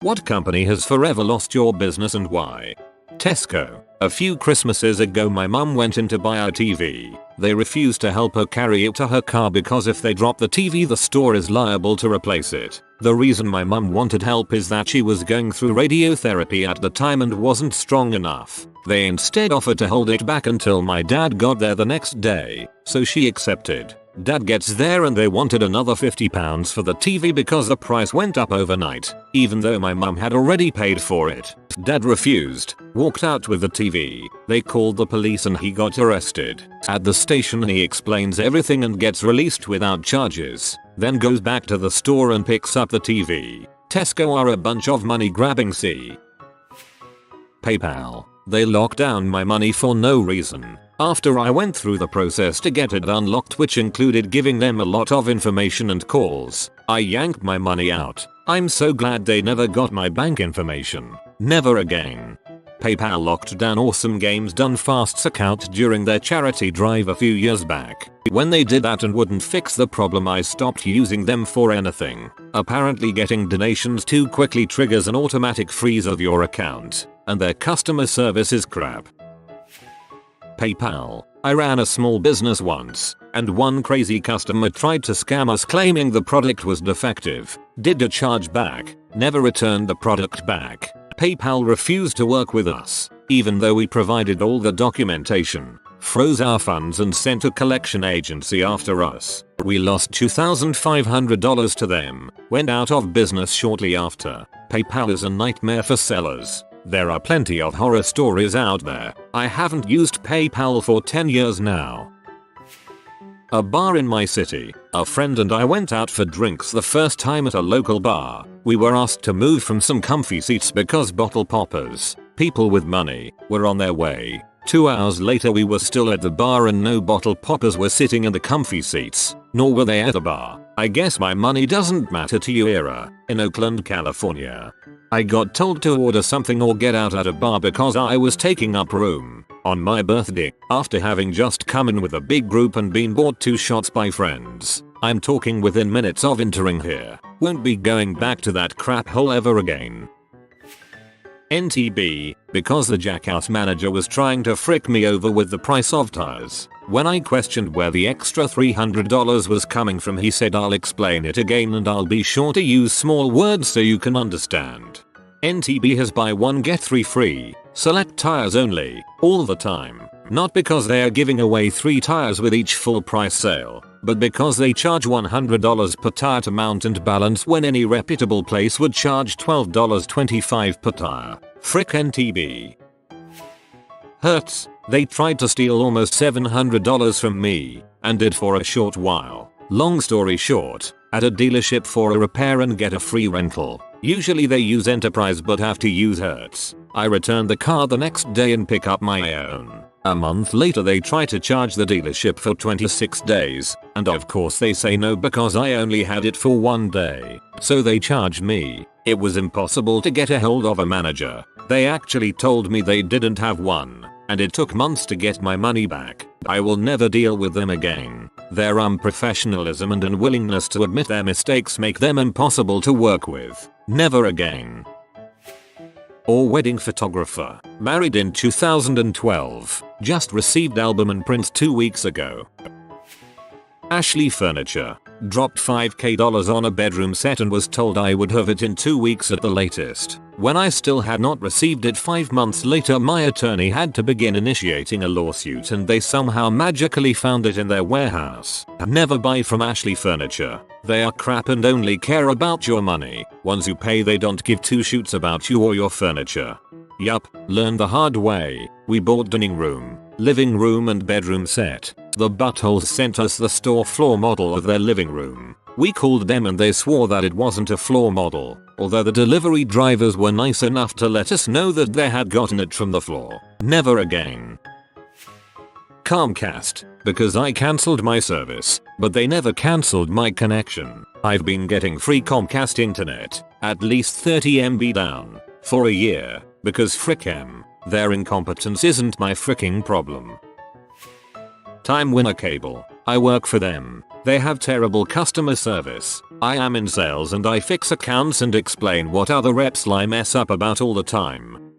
What company has forever lost your business and why? Tesco. A few Christmases ago my mum went in to buy a TV. They refused to help her carry it to her car because if they drop the TV the store is liable to replace it. The reason my mum wanted help is that she was going through radiotherapy at the time and wasn't strong enough. They instead offered to hold it back until my dad got there the next day, so she accepted. Dad gets there and they wanted another £50 for the TV because the price went up overnight, even though my mum had already paid for it. Dad refused, walked out with the TV. They called the police and he got arrested. At the station he explains everything and gets released without charges, then goes back to the store and picks up the TV. Tesco are a bunch of money grabbing. PayPal. They locked down my money for no reason. After I went through the process to get it unlocked, which included giving them a lot of information and calls, I yanked my money out. I'm so glad they never got my bank information. Never again. PayPal locked down Awesome Games Done Fast's account during their charity drive a few years back. When they did that and wouldn't fix the problem, I stopped using them for anything. Apparently getting donations too quickly triggers an automatic freeze of your account, and their customer service is crap. PayPal. I ran a small business once, and one crazy customer tried to scam us claiming the product was defective, did a chargeback, never returned the product back. PayPal refused to work with us, even though we provided all the documentation, froze our funds and sent a collection agency after us. We lost $2,500 to them, went out of business shortly after. PayPal is a nightmare for sellers. There are plenty of horror stories out there. I haven't used PayPal for 10 years now. A bar in my city. A friend and I went out for drinks the first time at a local bar. We were asked to move from some comfy seats because bottle poppers, people with money, were on their way. 2 hours later we were still at the bar and no bottle poppers were sitting in the comfy seats, nor were they at the bar. I guess my money doesn't matter to you era. In Oakland, California. I got told to order something or get out at a bar because I was taking up room on my birthday after having just come in with a big group and been bought 2 shots by friends. I'm talking within minutes of entering here. Won't be going back to that crap hole ever again. NTB, because the jackass manager was trying to frick me over with the price of tires. When I questioned where the extra $300 was coming from, he said I'll explain it again and I'll be sure to use small words so you can understand. NTB has buy 1 get 3 free, select tires only, all the time. Not because they are giving away 3 tires with each full price sale, but because they charge $100 per tire to mount and balance when any reputable place would charge $12.25 per tire. Frick NTB. Hertz. They tried to steal almost $700 from me, and did for a short while. Long story short, at a dealership for a repair and get a free rental. Usually they use Enterprise but have to use Hertz. I return the car the next day and pick up my own. A month later they try to charge the dealership for 26 days, and of course they say no because I only had it for 1 day. So they charge me. It was impossible to get a hold of a manager. They actually told me they didn't have one, and it took months to get my money back. I will never deal with them again. Their unprofessionalism and unwillingness to admit their mistakes make them impossible to work with. Never again. Or wedding photographer. Married in 2012. Just received album and prints 2 weeks ago. Ashley Furniture. Dropped $5,000 on a bedroom set and was told I would have it in 2 weeks at the latest. When I still had not received it 5 months later, my attorney had to begin initiating a lawsuit and they somehow magically found it in their warehouse. Never buy from Ashley Furniture. They are crap and only care about your money. Once you pay they don't give 2 shoots about you or your furniture. Yup, learned the hard way. We bought dining room, living room and bedroom set. The buttholes sent us the store floor model of their living room. We called them and they swore that it wasn't a floor model, although the delivery drivers were nice enough to let us know that they had gotten it from the floor. Never again. Comcast, because I cancelled my service, but they never cancelled my connection. I've been getting free Comcast internet, at least 30 MB down, for a year, because frick 'em. Their incompetence isn't my fricking problem. Time Winner Cable. I work for them. They have terrible customer service. I am in sales and I fix accounts and explain what other reps mess up about all the time.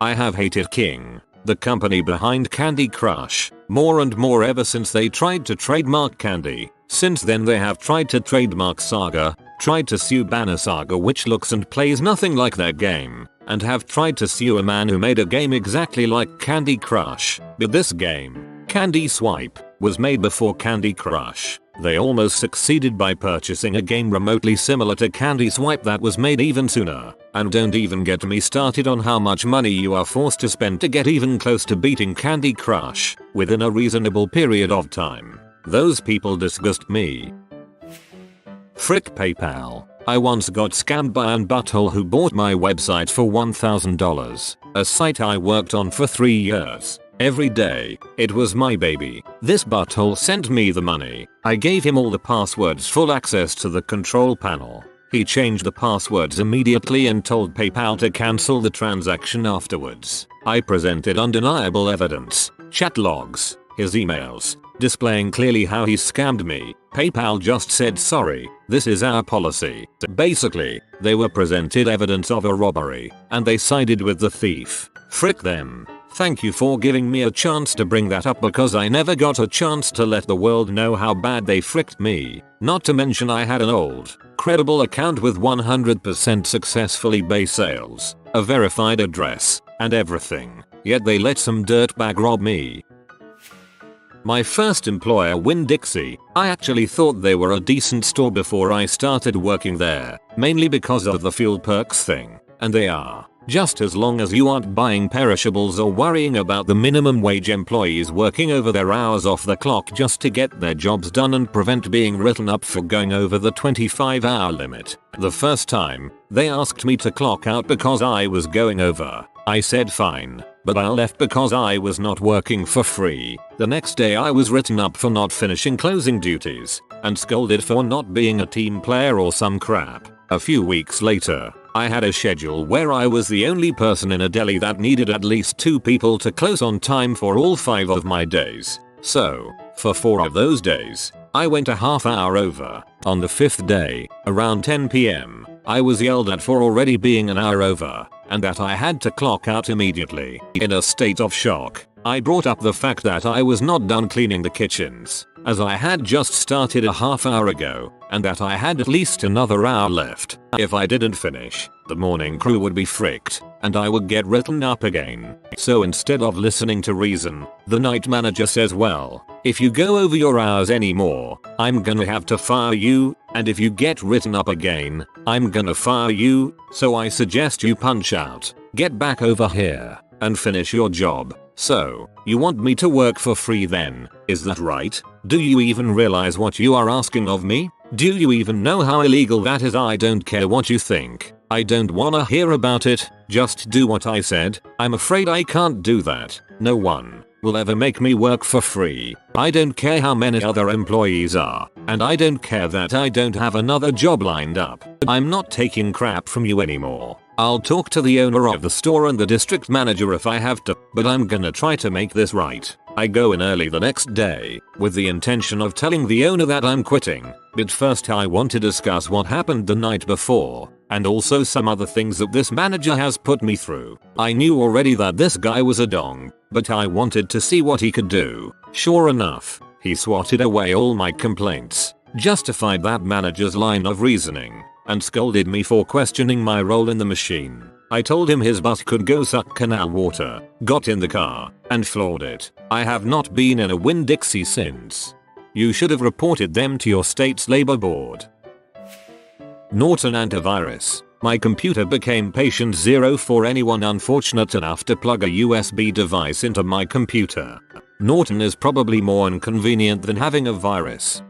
I have hated King, the company behind Candy Crush, more and more ever since they tried to trademark Candy. Since then they have tried to trademark Saga, tried to sue Banner Saga which looks and plays nothing like their game, and have tried to sue a man who made a game exactly like Candy Crush, but this game, Candy Swipe, was made before Candy Crush. They almost succeeded by purchasing a game remotely similar to Candy Swipe that was made even sooner. And don't even get me started on how much money you are forced to spend to get even close to beating Candy Crush within a reasonable period of time. Those people disgust me. Frick PayPal. I once got scammed by an butthole who bought my website for $1,000, a site I worked on for 3 years. Every day, it was my baby. This butthole sent me the money. I gave him all the passwords, full access to the control panel. He changed the passwords immediately and told PayPal to cancel the transaction afterwards. I presented undeniable evidence, chat logs, his emails, displaying clearly how he scammed me. PayPal just said sorry, this is our policy. Basically, they were presented evidence of a robbery, and they sided with the thief. Frick them. Thank you for giving me a chance to bring that up because I never got a chance to let the world know how bad they fricked me. Not to mention I had an old, credible account with 100% successful eBay sales, a verified address, and everything. Yet they let some dirtbag rob me. My first employer, Winn-Dixie. I actually thought they were a decent store before I started working there, mainly because of the fuel perks thing. And they are. Just as long as you aren't buying perishables or worrying about the minimum wage employees working over their hours off the clock just to get their jobs done and prevent being written up for going over the 25-hour limit. The first time, they asked me to clock out because I was going over. I said fine, but I left because I was not working for free. The next day I was written up for not finishing closing duties, and scolded for not being a team player or some crap. A few weeks later, I had a schedule where I was the only person in a deli that needed at least 2 people to close on time for all 5 of my days. So, for 4 of those days, I went a half hour over. On the 5th day, around 10 PM, I was yelled at for already being an hour over, and that I had to clock out immediately. In a state of shock, I brought up the fact that I was not done cleaning the kitchens, as I had just started a half hour ago, and that I had at least another hour left. If I didn't finish, the morning crew would be fricked, and I would get written up again. So instead of listening to reason, the night manager says, well, if you go over your hours anymore, I'm gonna have to fire you, and if you get written up again, I'm gonna fire you, so I suggest you punch out, get back over here, and finish your job. So, you want me to work for free then, is that right? Do you even realize what you are asking of me? Do you even know how illegal that is? I don't care what you think. I don't wanna hear about it, just do what I said. I'm afraid I can't do that. No one will ever make me work for free. I don't care how many other employees are, and I don't care that I don't have another job lined up. I'm not taking crap from you anymore. I'll talk to the owner of the store and the district manager if I have to, but I'm gonna try to make this right. I go in early the next day, with the intention of telling the owner that I'm quitting, but first I want to discuss what happened the night before, and also some other things that this manager has put me through. I knew already that this guy was a dong, but I wanted to see what he could do. Sure enough, he swatted away all my complaints, justified that manager's line of reasoning, and scolded me for questioning my role in the machine. I told him his butt could go suck canal water, got in the car, and floored it. I have not been in a Winn-Dixie since. You should have reported them to your state's labor board. Norton Antivirus. My computer became patient zero for anyone unfortunate enough to plug a USB device into my computer. Norton is probably more inconvenient than having a virus.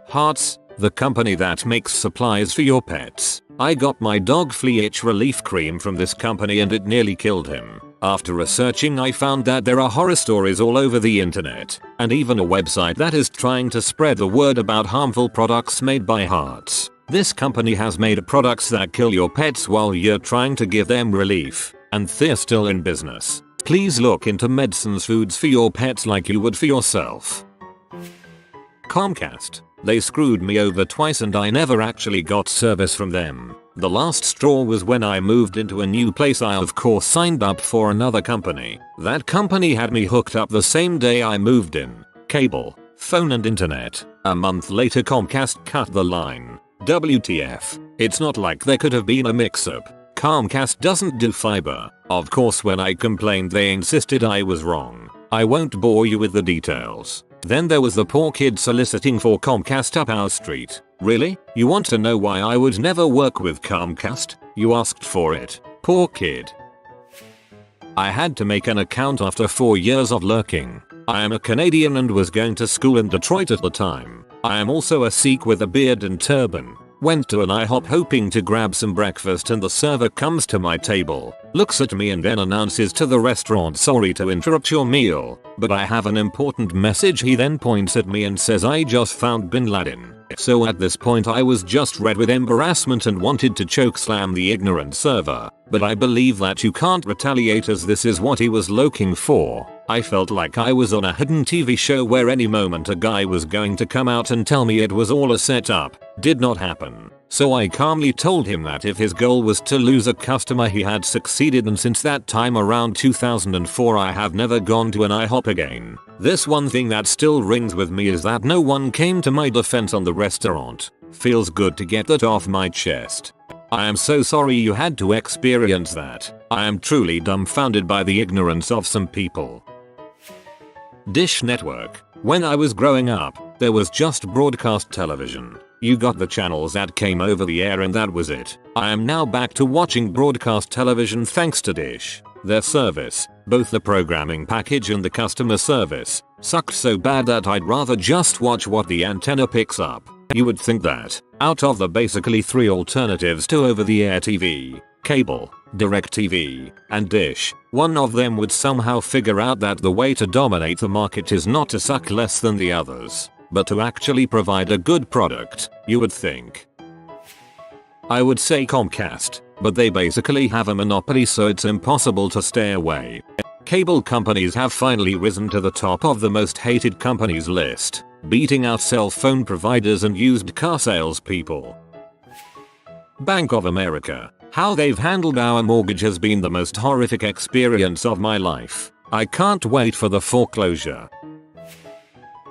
Hearts, the company that makes supplies for your pets. I got my dog flea itch relief cream from this company and it nearly killed him. After researching, I found that there are horror stories all over the internet, and even a website that is trying to spread the word about harmful products made by Hearts. This company has made products that kill your pets while you're trying to give them relief, and they're still in business. Please look into medicines foods for your pets like you would for yourself. Comcast. They screwed me over twice and I never actually got service from them. The last straw was when I moved into a new place. I of course signed up for another company. That company had me hooked up the same day I moved in. Cable, phone and internet. A month later Comcast cut the line. WTF. It's not like there could have been a mix-up. Comcast doesn't do fiber. Of course when I complained they insisted I was wrong. I won't bore you with the details. Then there was the poor kid soliciting for Comcast up our street. Really? You want to know why I would never work with Comcast? You asked for it. Poor kid. I had to make an account after 4 years of lurking. I am a Canadian and was going to school in Detroit at the time. I am also a Sikh with a beard and turban. Went to an IHOP hoping to grab some breakfast and the server comes to my table, looks at me and then announces to the restaurant, sorry to interrupt your meal, but I have an important message. He then points at me and says I just found Bin Laden. So at this point I was just red with embarrassment and wanted to chokeslam the ignorant server, but I believe that you can't retaliate as this is what he was looking for. I felt like I was on a hidden TV show where any moment a guy was going to come out and tell me it was all a setup. Did not happen. So I calmly told him that if his goal was to lose a customer he had succeeded, and since that time around 2004 I have never gone to an IHOP again. This one thing that still rings with me is that no one came to my defense on the restaurant. Feels good to get that off my chest. I am so sorry you had to experience that. I am truly dumbfounded by the ignorance of some people. Dish Network. When I was growing up, there was just broadcast television. You got the channels that came over the air and that was it. I am now back to watching broadcast television thanks to Dish. Their service, both the programming package and the customer service, sucked so bad that I'd rather just watch what the antenna picks up. You would think that, out of the basically 3 alternatives to over-the-air TV, cable, DirecTV, and Dish, one of them would somehow figure out that the way to dominate the market is not to suck less than the others, but to actually provide a good product, you would think. I would say Comcast, but they basically have a monopoly so it's impossible to stay away. Cable companies have finally risen to the top of the most hated companies list, beating out cell phone providers and used car salespeople. Bank of America. How they've handled our mortgage has been the most horrific experience of my life. I can't wait for the foreclosure.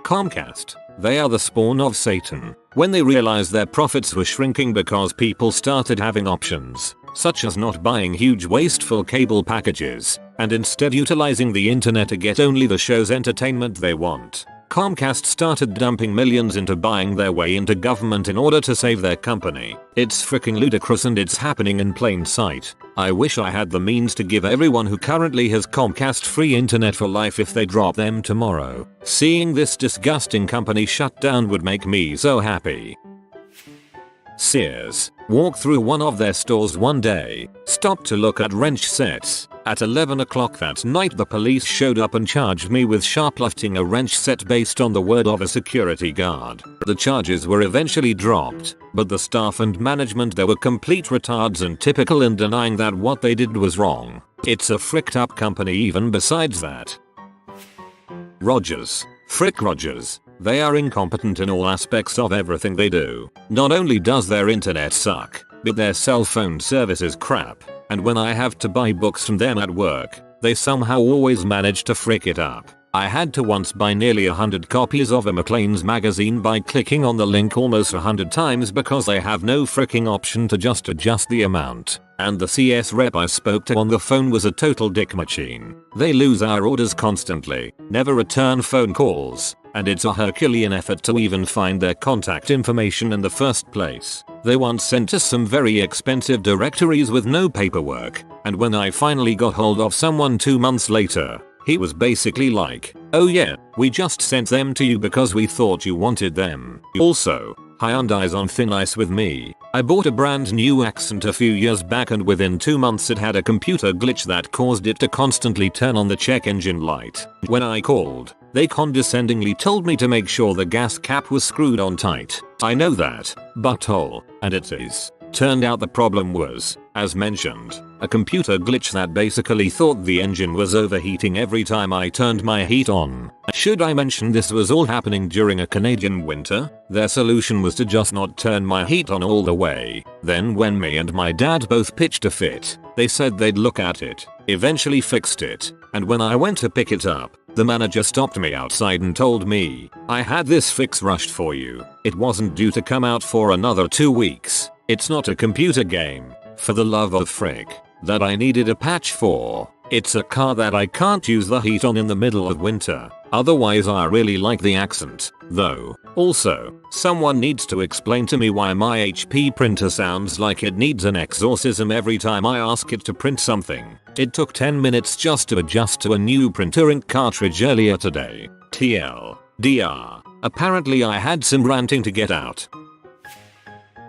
Comcast. They are the spawn of Satan. When they realized their profits were shrinking because people started having options, such as not buying huge wasteful cable packages, and instead utilizing the internet to get only the show's entertainment they want, Comcast started dumping millions into buying their way into government in order to save their company. It's freaking ludicrous and it's happening in plain sight. I wish I had the means to give everyone who currently has Comcast free internet for life if they drop them tomorrow. Seeing this disgusting company shut down would make me so happy. Sears. Walked through one of their stores one day, stopped to look at wrench sets. At 11 o'clock that night the police showed up and charged me with shoplifting a wrench set based on the word of a security guard. The charges were eventually dropped, but the staff and management there were complete retards and typical in denying that what they did was wrong. It's a fricked up company even besides that. Rogers. Frick Rogers. They are incompetent in all aspects of everything they do. Not only does their internet suck, but their cell phone service is crap, and when I have to buy books from them at work, they somehow always manage to frick it up. I had to once buy nearly 100 copies of a Maclean's magazine by clicking on the link almost 100 times because they have no fricking option to just adjust the amount. And the CS rep I spoke to on the phone was a total dick machine. They lose our orders constantly, never return phone calls, and it's a Herculean effort to even find their contact information in the first place. They once sent us some very expensive directories with no paperwork, and when I finally got hold of someone 2 months later, he was basically like, "Oh yeah, we just sent them to you because we thought you wanted them." Also, Hyundai's on thin ice with me. I bought a brand new Accent a few years back and within 2 months it had a computer glitch that caused it to constantly turn on the check engine light. When I called, they condescendingly told me to make sure the gas cap was screwed on tight. I know that, butthole, and it is. Turned out the problem was, as mentioned, a computer glitch that basically thought the engine was overheating every time I turned my heat on. Should I mention this was all happening during a Canadian winter? Their solution was to just not turn my heat on all the way. Then when me and my dad both pitched a fit, they said they'd look at it, eventually fixed it, and when I went to pick it up, the manager stopped me outside and told me, "I had this fix rushed for you. It wasn't due to come out for another 2 weeks. It's not a computer game, for the love of frick, that I needed a patch for. It's a car that I can't use the heat on in the middle of winter." Otherwise I really like the accent, though. Also, someone needs to explain to me why my HP printer sounds like it needs an exorcism every time I ask it to print something. It took 10 minutes just to adjust to a new printer ink cartridge earlier today. TLDR. Apparently I had some ranting to get out.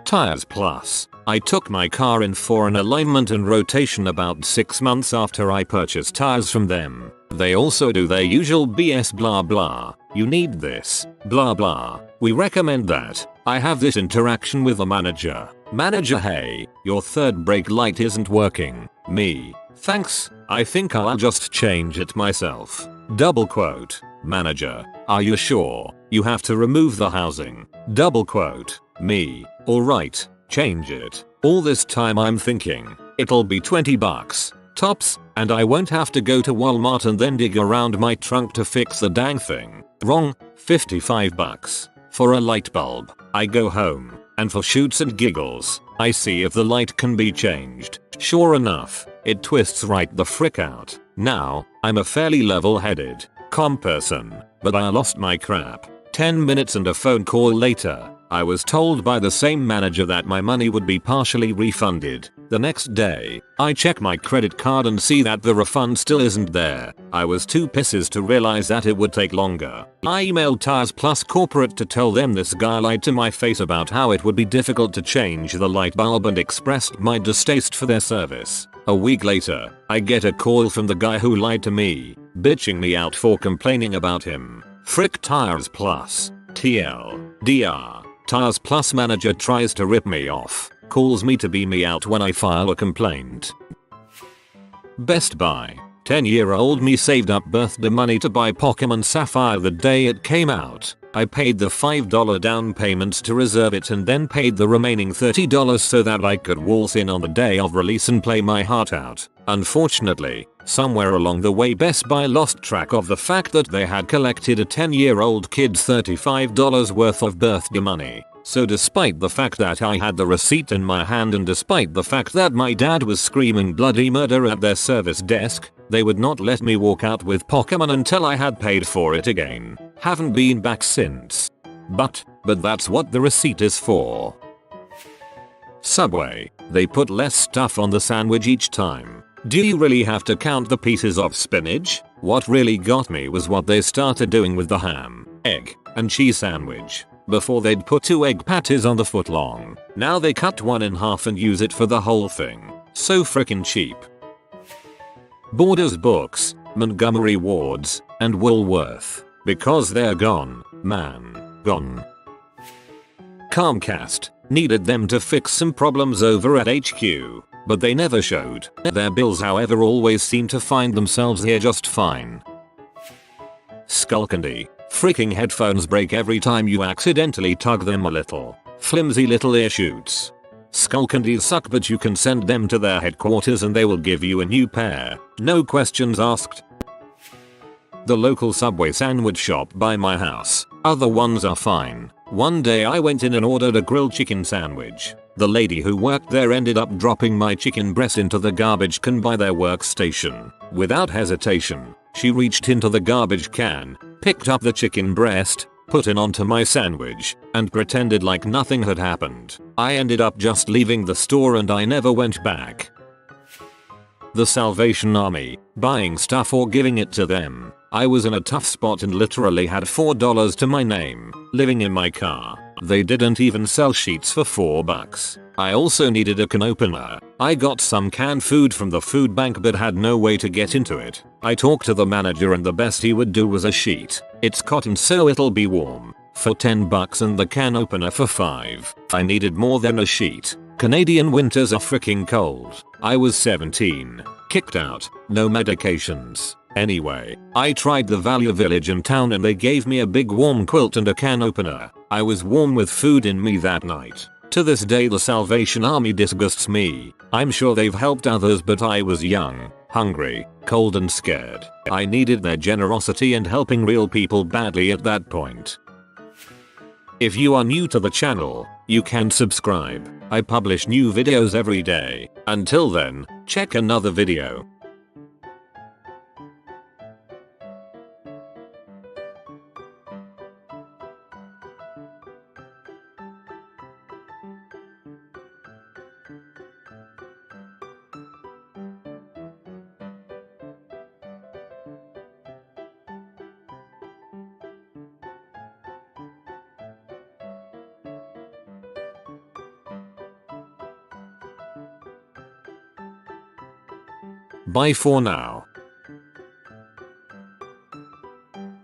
Tires Plus. I took my car in for an alignment and rotation about 6 months after I purchased tires from them. They also do their usual BS blah blah. You need this, blah blah. We recommend that. I have this interaction with the manager. Manager, hey, your third brake light isn't working. Me, thanks, I think I'll just change it myself. Double quote. Manager, are you sure? You have to remove the housing. Double quote. Me, alright, change it. All this time I'm thinking, it'll be $20 tops, and I won't have to go to Walmart and then dig around my trunk to fix the dang thing. Wrong, $55 for a light bulb. I go home, and for shoots and giggles, I see if the light can be changed. Sure enough, it twists right the frick out. Now, I'm a fairly level-headed, calm person, but I lost my crap. 10 minutes and a phone call later, I was told by the same manager that my money would be partially refunded. The next day, I check my credit card and see that the refund still isn't there. I was too pissed to realize that it would take longer. I emailed Tires Plus Corporate to tell them this guy lied to my face about how it would be difficult to change the light bulb and expressed my distaste for their service. A week later, I get a call from the guy who lied to me, bitching me out for complaining about him. Frick Tires Plus. TLDR. Tires Plus manager tries to rip me off, calls me to beam me out when I file a complaint. Best Buy. 10-year-old me saved up birthday money to buy Pokemon Sapphire the day it came out. I paid the $5 down payment to reserve it and then paid the remaining $30 so that I could waltz in on the day of release and play my heart out. Unfortunately, somewhere along the way Best Buy lost track of the fact that they had collected a 10-year-old kid's $35 worth of birthday money. So despite the fact that I had the receipt in my hand and despite the fact that my dad was screaming bloody murder at their service desk, they would not let me walk out with Pokemon until I had paid for it again. Haven't been back since. But that's what the receipt is for. Subway. They put less stuff on the sandwich each time. Do you really have to count the pieces of spinach? What really got me was what they started doing with the ham, egg, and cheese sandwich. Before they'd put 2 egg patties on the footlong. Now they cut one in half and use it for the whole thing. So frickin' cheap. Borders Books, Montgomery Wards, and Woolworth. Because they're gone, man. Gone. Comcast. Needed them to fix some problems over at HQ. But they never showed. Their bills however always seem to find themselves here just fine. Skullcandy. Freaking headphones break every time you accidentally tug them a little. Flimsy little ear shoots. Skullcandies suck but you can send them to their headquarters and they will give you a new pair. No questions asked. The local Subway sandwich shop by my house. Other ones are fine. One day I went in and ordered a grilled chicken sandwich. The lady who worked there ended up dropping my chicken breast into the garbage can by their workstation. Without hesitation, she reached into the garbage can, picked up the chicken breast, put it onto my sandwich, and pretended like nothing had happened. I ended up just leaving the store and I never went back. The Salvation Army, buying stuff or giving it to them. I was in a tough spot and literally had $4 to my name, living in my car. They didn't even sell sheets for $4. I also needed a can opener. I got some canned food from the food bank but had no way to get into it. I talked to the manager and the best he would do was a sheet. It's cotton so it'll be warm. For $10 and the can opener for $5. I needed more than a sheet. Canadian winters are freaking cold. I was 17. Kicked out. No medications. Anyway, I tried the Value Village in town and they gave me a big warm quilt and a can opener. I was warm with food in me that night. To this day the Salvation Army disgusts me. I'm sure they've helped others, but I was young, hungry, cold and scared. I needed their generosity and helping real people badly at that point. If you are new to the channel, you can subscribe. I publish new videos every day. Until then, check another video. Bye for now.